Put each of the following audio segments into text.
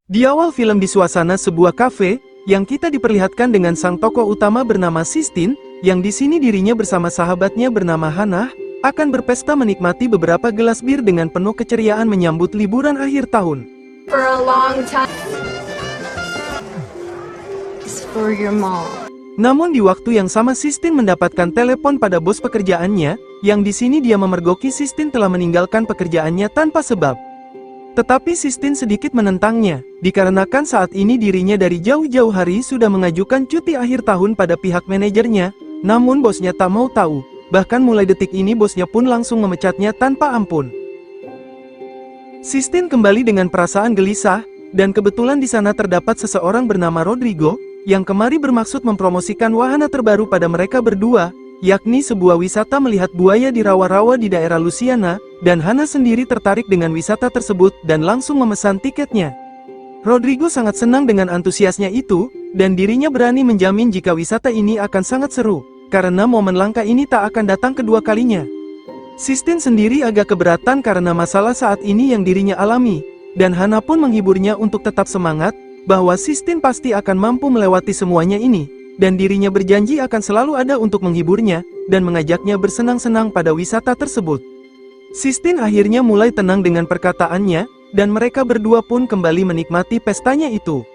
Di awal film di suasana sebuah kafe, yang kita diperlihatkan dengan sang tokoh utama bernama Sistine, yang di sini dirinya bersama sahabatnya bernama Hannah, akan berpesta menikmati beberapa gelas bir dengan penuh keceriaan menyambut liburan akhir tahun. For a long time. It's for your mom. Namun di waktu yang sama Sistine mendapatkan telepon pada bos pekerjaannya, yang di sini dia memergoki Sistine telah meninggalkan pekerjaannya tanpa sebab. Tetapi Sistine sedikit menentangnya, dikarenakan saat ini dirinya dari jauh-jauh hari sudah mengajukan cuti akhir tahun pada pihak manajernya, namun bosnya tak mau tahu, bahkan mulai detik ini bosnya pun langsung memecatnya tanpa ampun. Sistine kembali dengan perasaan gelisah, dan kebetulan di sana terdapat seseorang bernama Rodrigo, yang kemari bermaksud mempromosikan wahana terbaru pada mereka berdua, yakni sebuah wisata melihat buaya di rawa-rawa di daerah Louisiana, dan Hannah sendiri tertarik dengan wisata tersebut dan langsung memesan tiketnya. Rodrigo sangat senang dengan antusiasnya itu, dan dirinya berani menjamin jika wisata ini akan sangat seru, karena momen langka ini tak akan datang kedua kalinya. Sistine sendiri agak keberatan karena masalah saat ini yang dirinya alami, dan Hannah pun menghiburnya untuk tetap semangat, bahwa Sistine pasti akan mampu melewati semuanya ini, dan dirinya berjanji akan selalu ada untuk menghiburnya, dan mengajaknya bersenang-senang pada wisata tersebut. Sistine akhirnya mulai tenang dengan perkataannya, dan mereka berdua pun kembali menikmati pestanya itu.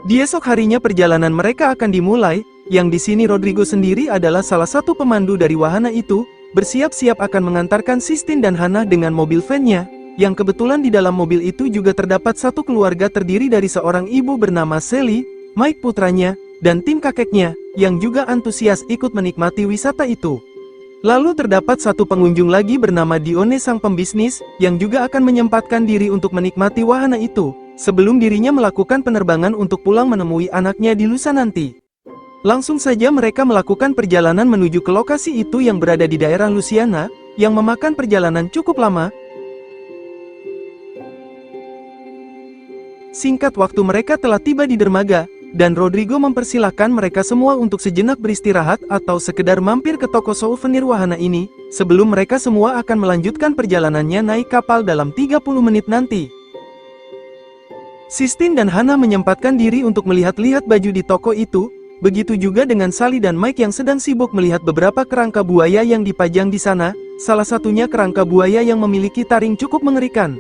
Di esok harinya perjalanan mereka akan dimulai, yang di sini Rodrigo sendiri adalah salah satu pemandu dari wahana itu, bersiap-siap akan mengantarkan Sistine dan Hannah dengan mobil van-nya, yang kebetulan di dalam mobil itu juga terdapat satu keluarga terdiri dari seorang ibu bernama Sally, Mike putranya, dan tim kakeknya, yang juga antusias ikut menikmati wisata itu. Lalu terdapat satu pengunjung lagi bernama Dione sang pembisnis, yang juga akan menyempatkan diri untuk menikmati wahana itu, sebelum dirinya melakukan penerbangan untuk pulang menemui anaknya di lusa nanti. Langsung saja mereka melakukan perjalanan menuju ke lokasi itu yang berada di daerah Louisiana, yang memakan perjalanan cukup lama. Singkat waktu mereka telah tiba di dermaga, dan Rodrigo mempersilahkan mereka semua untuk sejenak beristirahat atau sekedar mampir ke toko souvenir wahana ini, sebelum mereka semua akan melanjutkan perjalanannya naik kapal dalam 30 menit nanti. Sistine dan Hannah menyempatkan diri untuk melihat-lihat baju di toko itu, begitu juga dengan Sally dan Mike yang sedang sibuk melihat beberapa kerangka buaya yang dipajang di sana, salah satunya kerangka buaya yang memiliki taring cukup mengerikan.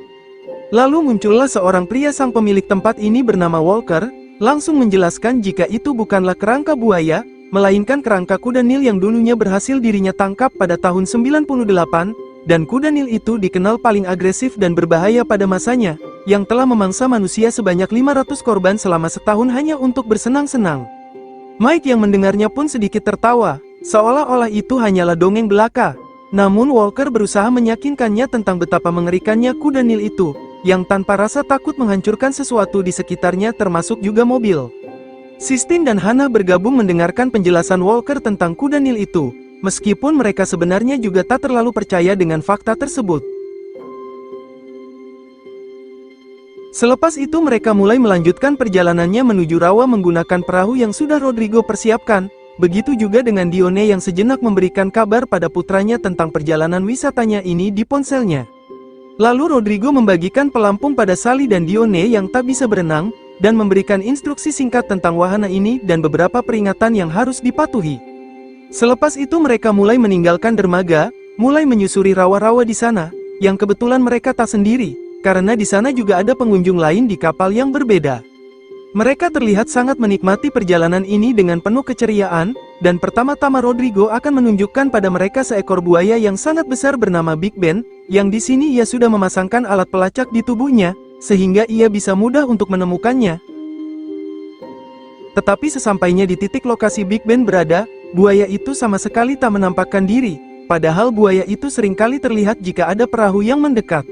Lalu muncullah seorang pria sang pemilik tempat ini bernama Walker, langsung menjelaskan jika itu bukanlah kerangka buaya, melainkan kerangka kuda Nil yang dulunya berhasil dirinya tangkap pada tahun 98, dan kuda Nil itu dikenal paling agresif dan berbahaya pada masanya, yang telah memangsa manusia sebanyak 500 korban selama setahun hanya untuk bersenang-senang. Mike yang mendengarnya pun sedikit tertawa, seolah-olah itu hanyalah dongeng belaka. Namun Walker berusaha meyakinkannya tentang betapa mengerikannya kuda Nil itu, yang tanpa rasa takut menghancurkan sesuatu di sekitarnya termasuk juga mobil. Sistine dan Hannah bergabung mendengarkan penjelasan Walker tentang kuda Nil itu, meskipun mereka sebenarnya juga tak terlalu percaya dengan fakta tersebut. Selepas itu mereka mulai melanjutkan perjalanannya menuju rawa menggunakan perahu yang sudah Rodrigo persiapkan, begitu juga dengan Dione yang sejenak memberikan kabar pada putranya tentang perjalanan wisatanya ini di ponselnya. Lalu Rodrigo membagikan pelampung pada Sally dan Dione yang tak bisa berenang, dan memberikan instruksi singkat tentang wahana ini dan beberapa peringatan yang harus dipatuhi. Selepas itu mereka mulai meninggalkan dermaga, mulai menyusuri rawa-rawa di sana, yang kebetulan mereka tak sendiri, karena di sana juga ada pengunjung lain di kapal yang berbeda. Mereka terlihat sangat menikmati perjalanan ini dengan penuh keceriaan, dan pertama-tama Rodrigo akan menunjukkan pada mereka seekor buaya yang sangat besar bernama Big Ben, yang di sini ia sudah memasangkan alat pelacak di tubuhnya, sehingga ia bisa mudah untuk menemukannya. Tetapi sesampainya di titik lokasi Big Ben berada, buaya itu sama sekali tak menampakkan diri, padahal buaya itu seringkali terlihat jika ada perahu yang mendekat.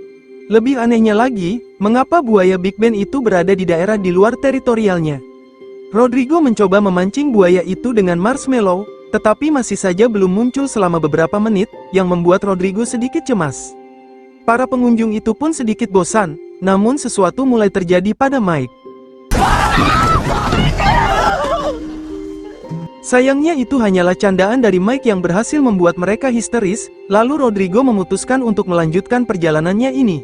Lebih anehnya lagi, mengapa buaya Big Ben itu berada di daerah di luar teritorialnya? Rodrigo mencoba memancing buaya itu dengan marshmallow, tetapi masih saja belum muncul selama beberapa menit, yang membuat Rodrigo sedikit cemas. Para pengunjung itu pun sedikit bosan, namun sesuatu mulai terjadi pada Mike. Sayangnya itu hanyalah candaan dari Mike yang berhasil membuat mereka histeris, lalu Rodrigo memutuskan untuk melanjutkan perjalanannya ini.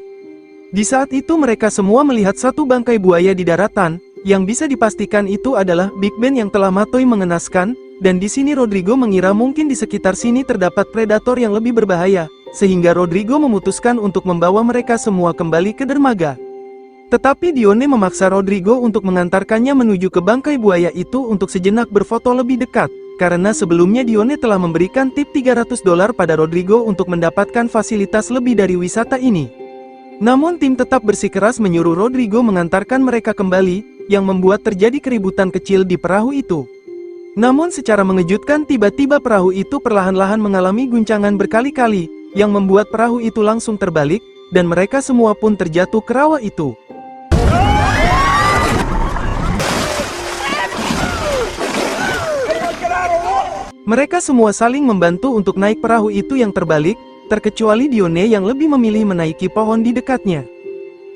Di saat itu mereka semua melihat satu bangkai buaya di daratan, yang bisa dipastikan itu adalah Big Ben yang telah mati mengenaskan, dan di sini Rodrigo mengira mungkin di sekitar sini terdapat predator yang lebih berbahaya, sehingga Rodrigo memutuskan untuk membawa mereka semua kembali ke dermaga. Tetapi Dione memaksa Rodrigo untuk mengantarkannya menuju ke bangkai buaya itu untuk sejenak berfoto lebih dekat, karena sebelumnya Dione telah memberikan tip $300 pada Rodrigo untuk mendapatkan fasilitas lebih dari wisata ini. Namun tim tetap bersikeras menyuruh Rodrigo mengantarkan mereka kembali, yang membuat terjadi keributan kecil di perahu itu. Namun secara mengejutkan tiba-tiba perahu itu perlahan-lahan mengalami guncangan berkali-kali, yang membuat perahu itu langsung terbalik, dan mereka semua pun terjatuh ke rawa itu. Mereka semua saling membantu untuk naik perahu itu yang terbalik, terkecuali Dione yang lebih memilih menaiki pohon di dekatnya.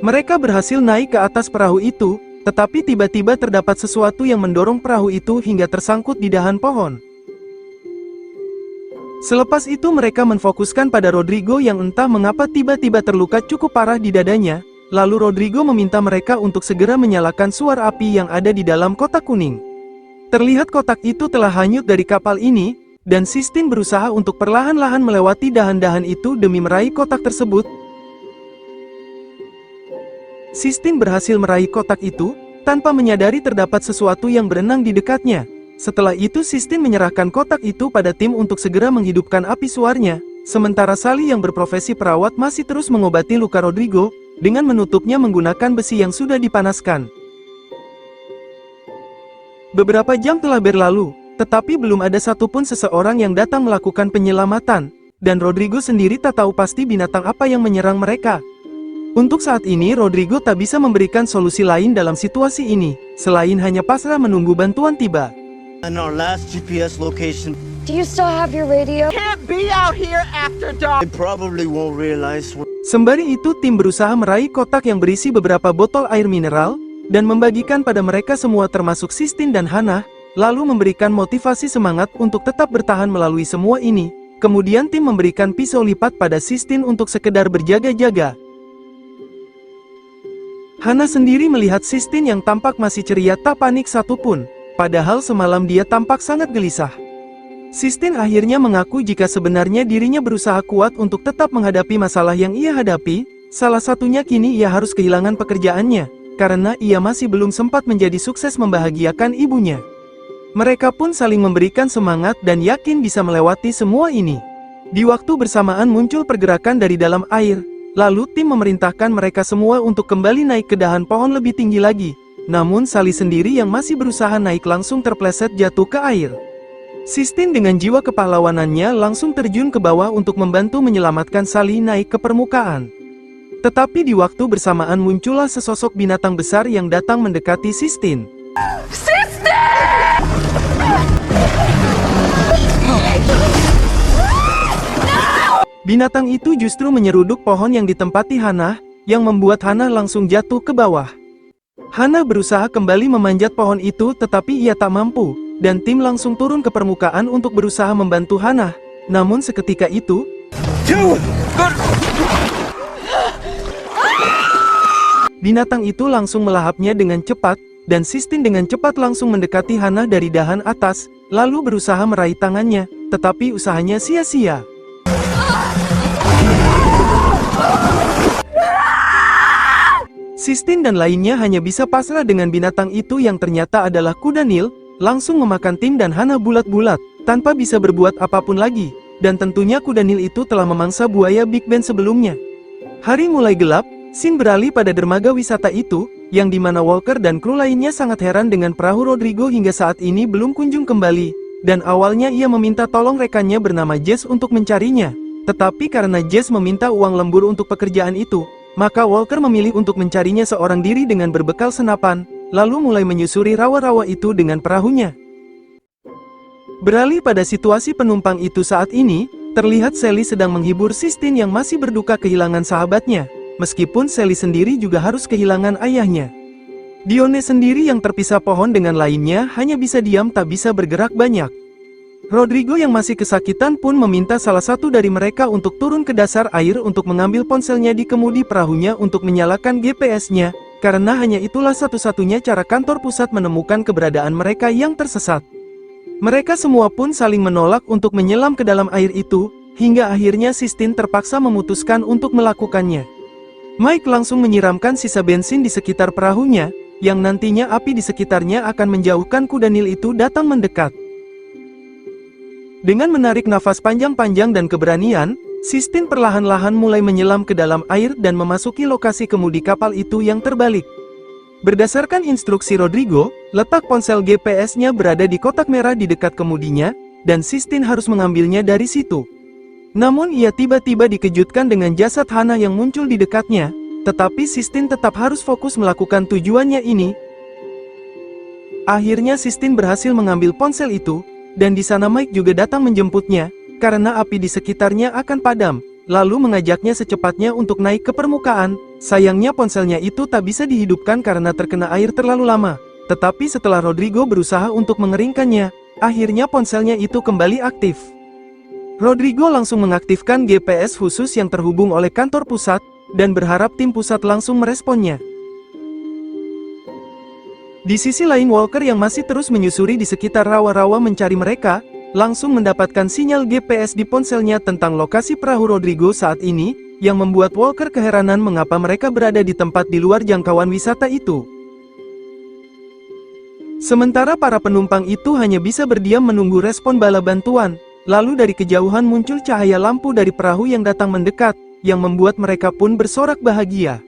Mereka berhasil naik ke atas perahu itu, tetapi tiba-tiba terdapat sesuatu yang mendorong perahu itu hingga tersangkut di dahan pohon. Selepas itu mereka menfokuskan pada Rodrigo yang entah mengapa tiba-tiba terluka cukup parah di dadanya, lalu Rodrigo meminta mereka untuk segera menyalakan suar api yang ada di dalam kotak kuning. Terlihat kotak itu telah hanyut dari kapal ini, dan Sistine berusaha untuk perlahan-lahan melewati dahan-dahan itu demi meraih kotak tersebut. Sistine berhasil meraih kotak itu, tanpa menyadari terdapat sesuatu yang berenang di dekatnya. Setelah itu Sistine menyerahkan kotak itu pada tim untuk segera menghidupkan api suarnya, sementara Sally yang berprofesi perawat masih terus mengobati luka Rodrigo, dengan menutupnya menggunakan besi yang sudah dipanaskan. Beberapa jam telah berlalu, tetapi belum ada satupun seseorang yang datang melakukan penyelamatan, dan Rodrigo sendiri tak tahu pasti binatang apa yang menyerang mereka. Untuk saat ini Rodrigo tak bisa memberikan solusi lain dalam situasi ini, selain hanya pasrah menunggu bantuan tiba. And our last GPS location. Do you still have your radio? Can't be out here after dark. They probably won't realize we're... Sembari itu tim berusaha meraih kotak yang berisi beberapa botol air mineral, dan membagikan pada mereka semua termasuk Sistine dan Hannah, lalu memberikan motivasi semangat untuk tetap bertahan melalui semua ini. Kemudian tim memberikan pisau lipat pada Sistine untuk sekedar berjaga-jaga. Hannah sendiri melihat Sistine yang tampak masih ceria tak panik satupun, padahal semalam dia tampak sangat gelisah. Sistine akhirnya mengaku jika sebenarnya dirinya berusaha kuat untuk tetap menghadapi masalah yang ia hadapi, salah satunya kini ia harus kehilangan pekerjaannya, karena ia masih belum sempat menjadi sukses membahagiakan ibunya. Mereka pun saling memberikan semangat dan yakin bisa melewati semua ini. Di waktu bersamaan muncul pergerakan dari dalam air, lalu tim memerintahkan mereka semua untuk kembali naik ke dahan pohon lebih tinggi lagi. Namun Sally sendiri yang masih berusaha naik langsung terpleset jatuh ke air. Sistine dengan jiwa kepahlawanannya langsung terjun ke bawah untuk membantu menyelamatkan Sally naik ke permukaan. Tetapi di waktu bersamaan muncullah sesosok binatang besar yang datang mendekati Sistine. Binatang itu justru menyeruduk pohon yang ditempati Hannah, yang membuat Hannah langsung jatuh ke bawah. Hannah berusaha kembali memanjat pohon itu tetapi ia tak mampu, dan tim langsung turun ke permukaan untuk berusaha membantu Hannah. Namun seketika itu, binatang itu langsung melahapnya dengan cepat, dan Sistine dengan cepat langsung mendekati Hannah dari dahan atas, lalu berusaha meraih tangannya, tetapi usahanya sia-sia. Sistine dan lainnya hanya bisa pasrah dengan binatang itu yang ternyata adalah kuda Nil, langsung memakan tim dan Hannah bulat-bulat, tanpa bisa berbuat apapun lagi, dan tentunya kuda Nil itu telah memangsa buaya Big Ben sebelumnya. Hari mulai gelap, scene beralih pada dermaga wisata itu, yang dimana Walker dan kru lainnya sangat heran dengan perahu Rodrigo hingga saat ini belum kunjung kembali, dan awalnya ia meminta tolong rekannya bernama Jess untuk mencarinya. Tetapi karena Jess meminta uang lembur untuk pekerjaan itu, maka Walker memilih untuk mencarinya seorang diri dengan berbekal senapan, lalu mulai menyusuri rawa-rawa itu dengan perahunya. Beralih pada situasi penumpang itu saat ini, terlihat Sally sedang menghibur Sistine yang masih berduka kehilangan sahabatnya, meskipun Sally sendiri juga harus kehilangan ayahnya. Dione sendiri yang terpisah pohon dengan lainnya hanya bisa diam tak bisa bergerak banyak. Rodrigo yang masih kesakitan pun meminta salah satu dari mereka untuk turun ke dasar air untuk mengambil ponselnya di kemudi perahunya untuk menyalakan GPS-nya, karena hanya itulah satu-satunya cara kantor pusat menemukan keberadaan mereka yang tersesat. Mereka semua pun saling menolak untuk menyelam ke dalam air itu, hingga akhirnya Sistine terpaksa memutuskan untuk melakukannya. Mike langsung menyiramkan sisa bensin di sekitar perahunya, yang nantinya api di sekitarnya akan menjauhkan kuda Nil itu datang mendekat. Dengan menarik nafas panjang-panjang dan keberanian, Sistine perlahan-lahan mulai menyelam ke dalam air dan memasuki lokasi kemudi kapal itu yang terbalik. Berdasarkan instruksi Rodrigo, letak ponsel GPS-nya berada di kotak merah di dekat kemudinya, dan Sistine harus mengambilnya dari situ. Namun ia tiba-tiba dikejutkan dengan jasad Hana yang muncul di dekatnya, tetapi Sistine tetap harus fokus melakukan tujuannya ini. Akhirnya Sistine berhasil mengambil ponsel itu, dan di sana Mike juga datang menjemputnya, karena api di sekitarnya akan padam, lalu mengajaknya secepatnya untuk naik ke permukaan. Sayangnya ponselnya itu tak bisa dihidupkan karena terkena air terlalu lama, tetapi setelah Rodrigo berusaha untuk mengeringkannya, akhirnya ponselnya itu kembali aktif. Rodrigo langsung mengaktifkan GPS khusus yang terhubung oleh kantor pusat, dan berharap tim pusat langsung meresponnya. Di sisi lain Walker yang masih terus menyusuri di sekitar rawa-rawa mencari mereka, langsung mendapatkan sinyal GPS di ponselnya tentang lokasi perahu Rodrigo saat ini, yang membuat Walker keheranan mengapa mereka berada di tempat di luar jangkauan wisata itu. Sementara para penumpang itu hanya bisa berdiam menunggu respon bala bantuan, lalu dari kejauhan muncul cahaya lampu dari perahu yang datang mendekat, yang membuat mereka pun bersorak bahagia.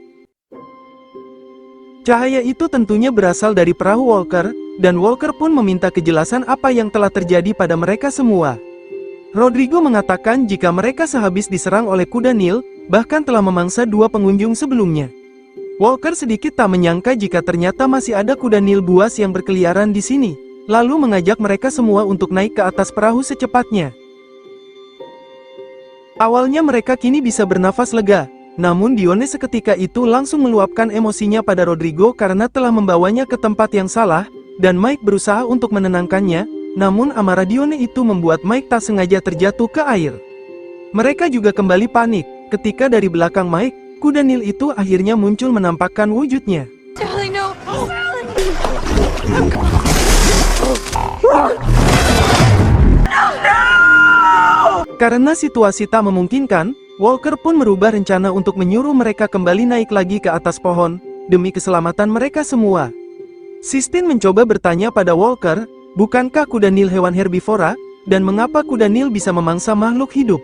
Cahaya itu tentunya berasal dari perahu Walker, dan Walker pun meminta kejelasan apa yang telah terjadi pada mereka semua. Rodrigo mengatakan jika mereka sehabis diserang oleh kuda Nil, bahkan telah memangsa dua pengunjung sebelumnya. Walker sedikit tak menyangka jika ternyata masih ada kuda Nil buas yang berkeliaran di sini, lalu mengajak mereka semua untuk naik ke atas perahu secepatnya. Awalnya mereka kini bisa bernafas lega, namun Dione seketika itu langsung meluapkan emosinya pada Rodrigo karena telah membawanya ke tempat yang salah, dan Mike berusaha untuk menenangkannya, namun amarah Dione itu membuat Mike tak sengaja terjatuh ke air. Mereka juga kembali panik, ketika dari belakang Mike, kuda Nil itu akhirnya muncul menampakkan wujudnya. Sally, no! Sally! Karena situasi tak memungkinkan, Walker pun merubah rencana untuk menyuruh mereka kembali naik lagi ke atas pohon, demi keselamatan mereka semua. Sistine mencoba bertanya pada Walker, bukankah kuda Nil hewan herbivora, dan mengapa kuda Nil bisa memangsa makhluk hidup?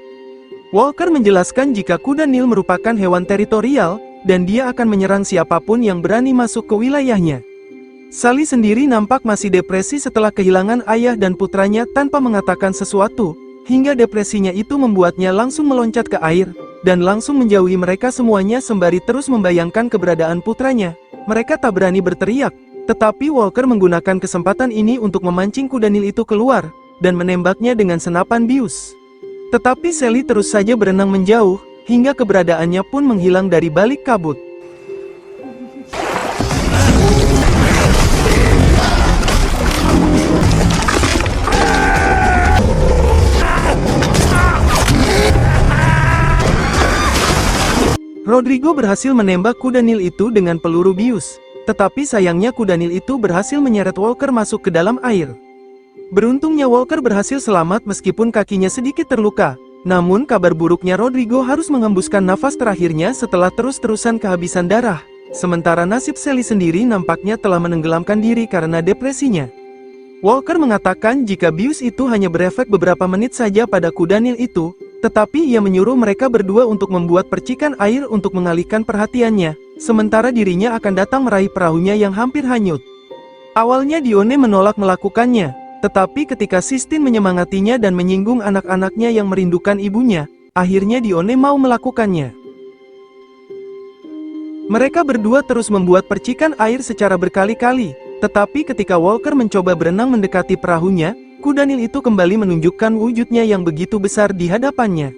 Walker menjelaskan jika kuda Nil merupakan hewan teritorial, dan dia akan menyerang siapapun yang berani masuk ke wilayahnya. Sally sendiri nampak masih depresi setelah kehilangan ayah dan putranya tanpa mengatakan sesuatu, hingga depresinya itu membuatnya langsung meloncat ke air, dan langsung menjauhi mereka semuanya sembari terus membayangkan keberadaan putranya. Mereka tak berani berteriak, tetapi Walker menggunakan kesempatan ini untuk memancing kuda Nil itu keluar, dan menembaknya dengan senapan bius. Tetapi Sally terus saja berenang menjauh, hingga keberadaannya pun menghilang dari balik kabut. Rodrigo berhasil menembak kuda Nil itu dengan peluru bius, tetapi sayangnya kuda Nil itu berhasil menyeret Walker masuk ke dalam air. Beruntungnya Walker berhasil selamat meskipun kakinya sedikit terluka, namun kabar buruknya Rodrigo harus mengembuskan nafas terakhirnya setelah terus-terusan kehabisan darah, sementara nasib Sally sendiri nampaknya telah menenggelamkan diri karena depresinya. Walker mengatakan jika bius itu hanya berefek beberapa menit saja pada kuda Nil itu, tetapi ia menyuruh mereka berdua untuk membuat percikan air untuk mengalihkan perhatiannya, sementara dirinya akan datang meraih perahunya yang hampir hanyut. Awalnya Dione menolak melakukannya, tetapi ketika Sistine menyemangatinya dan menyinggung anak-anaknya yang merindukan ibunya, akhirnya Dione mau melakukannya. Mereka berdua terus membuat percikan air secara berkali-kali, tetapi ketika Walker mencoba berenang mendekati perahunya, kuda Nil itu kembali menunjukkan wujudnya yang begitu besar di hadapannya.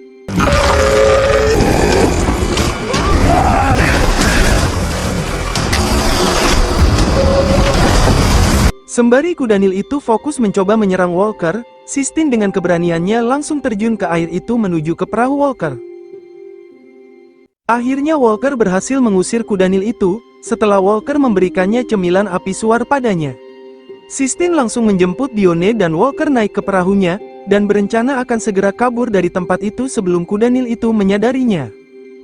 Sembari kudanil itu fokus mencoba menyerang Walker, Sistine dengan keberaniannya langsung terjun ke air itu menuju ke perahu Walker. Akhirnya Walker berhasil mengusir kudanil itu, setelah Walker memberikannya cemilan api suar padanya. Sistine langsung menjemput Dione dan Walker naik ke perahunya, dan berencana akan segera kabur dari tempat itu sebelum kudanil itu menyadarinya.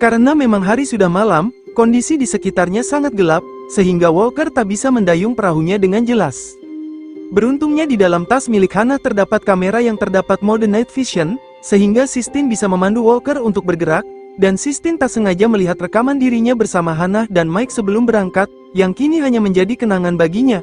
Karena memang hari sudah malam, kondisi di sekitarnya sangat gelap, sehingga Walker tak bisa mendayung perahunya dengan jelas. Beruntungnya di dalam tas milik Hannah terdapat kamera yang terdapat mode night vision, sehingga Sistine bisa memandu Walker untuk bergerak, dan Sistine tak sengaja melihat rekaman dirinya bersama Hannah dan Mike sebelum berangkat, yang kini hanya menjadi kenangan baginya.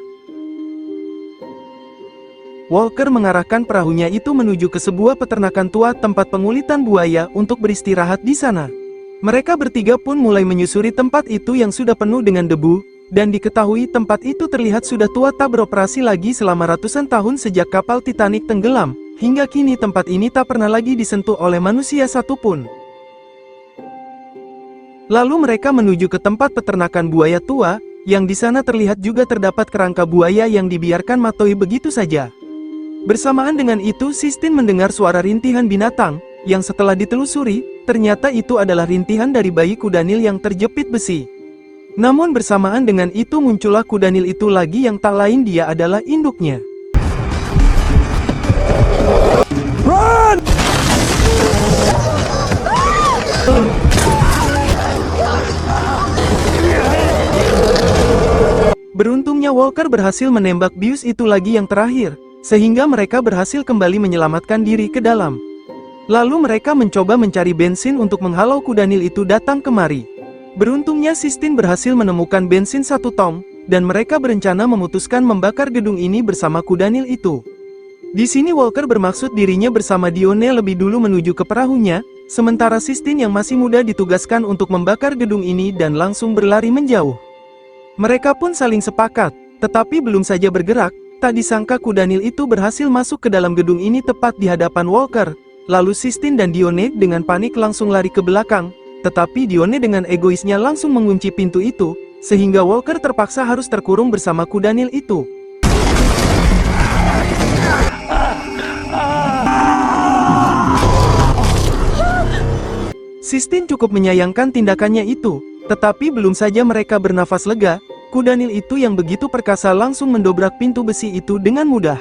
Walker mengarahkan perahunya itu menuju ke sebuah peternakan tua tempat pengulitan buaya untuk beristirahat di sana. Mereka bertiga pun mulai menyusuri tempat itu yang sudah penuh dengan debu, dan diketahui tempat itu terlihat sudah tua tak beroperasi lagi selama ratusan tahun sejak kapal Titanic tenggelam, hingga kini tempat ini tak pernah lagi disentuh oleh manusia satupun. Lalu mereka menuju ke tempat peternakan buaya tua, yang di sana terlihat juga terdapat kerangka buaya yang dibiarkan matoi begitu saja. Bersamaan dengan itu Sistine mendengar suara rintihan binatang, yang setelah ditelusuri, ternyata itu adalah rintihan dari bayi kudanil yang terjepit besi. Namun bersamaan dengan itu muncullah kudanil itu lagi yang tak lain dia adalah induknya. Run! Beruntungnya Walker berhasil menembak bius itu lagi yang terakhir, sehingga mereka berhasil kembali menyelamatkan diri ke dalam. Lalu mereka mencoba mencari bensin untuk menghalau kudanil itu datang kemari. Beruntungnya Sistine berhasil menemukan bensin 1 tong, dan mereka berencana memutuskan membakar gedung ini bersama kudanil itu. Di sini Walker bermaksud dirinya bersama Dione lebih dulu menuju ke perahunya, sementara Sistine yang masih muda ditugaskan untuk membakar gedung ini dan langsung berlari menjauh. Mereka pun saling sepakat, tetapi belum saja bergerak, tak disangka kudanil itu berhasil masuk ke dalam gedung ini tepat di hadapan Walker. Lalu Sistine dan Dione dengan panik langsung lari ke belakang, tetapi Dione dengan egoisnya langsung mengunci pintu itu, sehingga Walker terpaksa harus terkurung bersama kudanil itu. Sistine cukup menyayangkan tindakannya itu, tetapi belum saja mereka bernafas lega, kudanil itu yang begitu perkasa langsung mendobrak pintu besi itu dengan mudah.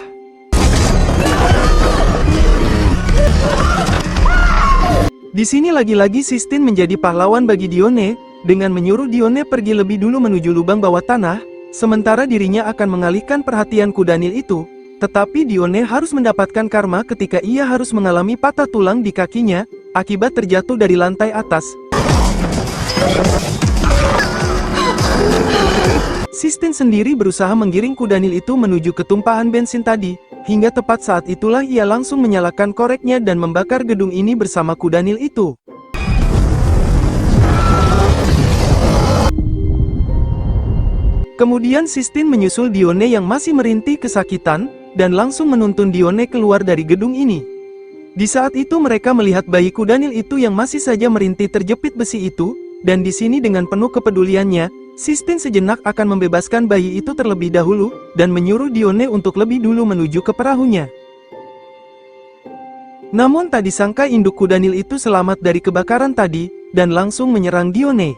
Di sini lagi-lagi Sistine menjadi pahlawan bagi Dione, dengan menyuruh Dione pergi lebih dulu menuju lubang bawah tanah, sementara dirinya akan mengalihkan perhatian kudanil itu, tetapi Dione harus mendapatkan karma ketika ia harus mengalami patah tulang di kakinya, akibat terjatuh dari lantai atas. Sistine sendiri berusaha menggiring kudanil itu menuju ke tumpahan bensin tadi, hingga tepat saat itulah ia langsung menyalakan koreknya dan membakar gedung ini bersama kudanil itu. Kemudian Sistine menyusul Dione yang masih merintih kesakitan, dan langsung menuntun Dione keluar dari gedung ini. Di saat itu mereka melihat bayi kudanil itu yang masih saja merintih terjepit besi itu, dan di sini dengan penuh kepeduliannya, Sistine sejenak akan membebaskan bayi itu terlebih dahulu, dan menyuruh Dione untuk lebih dulu menuju ke perahunya. Namun tak disangka induk kudanil itu selamat dari kebakaran tadi, dan langsung menyerang Dione.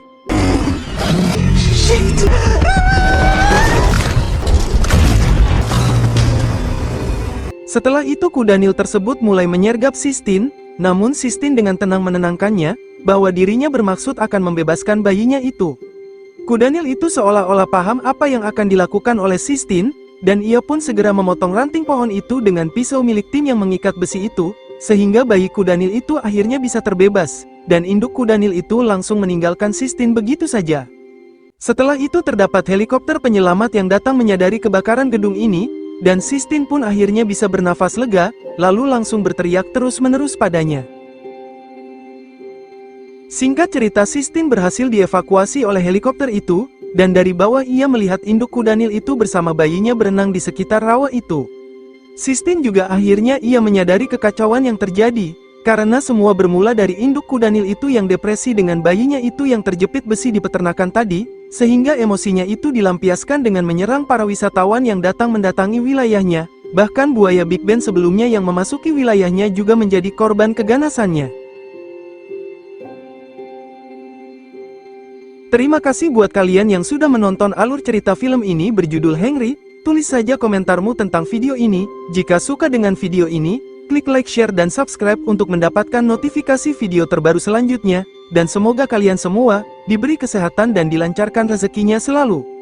Setelah itu kudanil tersebut mulai menyergap Sistine, namun Sistine dengan tenang menenangkannya, bahwa dirinya bermaksud akan membebaskan bayinya itu. Kudanil itu seolah-olah paham apa yang akan dilakukan oleh Sistine, dan ia pun segera memotong ranting pohon itu dengan pisau milik tim yang mengikat besi itu, sehingga bayi kudanil itu akhirnya bisa terbebas, dan induk kudanil itu langsung meninggalkan Sistine begitu saja. Setelah itu terdapat helikopter penyelamat yang datang menyadari kebakaran gedung ini, dan Sistine pun akhirnya bisa bernafas lega, lalu langsung berteriak terus-menerus padanya. Singkat cerita Sistine berhasil dievakuasi oleh helikopter itu, dan dari bawah ia melihat induk kudanil itu bersama bayinya berenang di sekitar rawa itu. Sistine juga akhirnya ia menyadari kekacauan yang terjadi, karena semua bermula dari induk kudanil itu yang depresi dengan bayinya itu yang terjepit besi di peternakan tadi, sehingga emosinya itu dilampiaskan dengan menyerang para wisatawan yang datang mendatangi wilayahnya. Bahkan buaya Big Ben sebelumnya yang memasuki wilayahnya juga menjadi korban keganasannya. Terima kasih buat kalian yang sudah menonton alur cerita film ini berjudul Henry. Tulis saja komentarmu tentang video ini. Jika suka dengan video ini, klik like, share, dan subscribe untuk mendapatkan notifikasi video terbaru selanjutnya. Dan semoga kalian semua diberi kesehatan dan dilancarkan rezekinya selalu.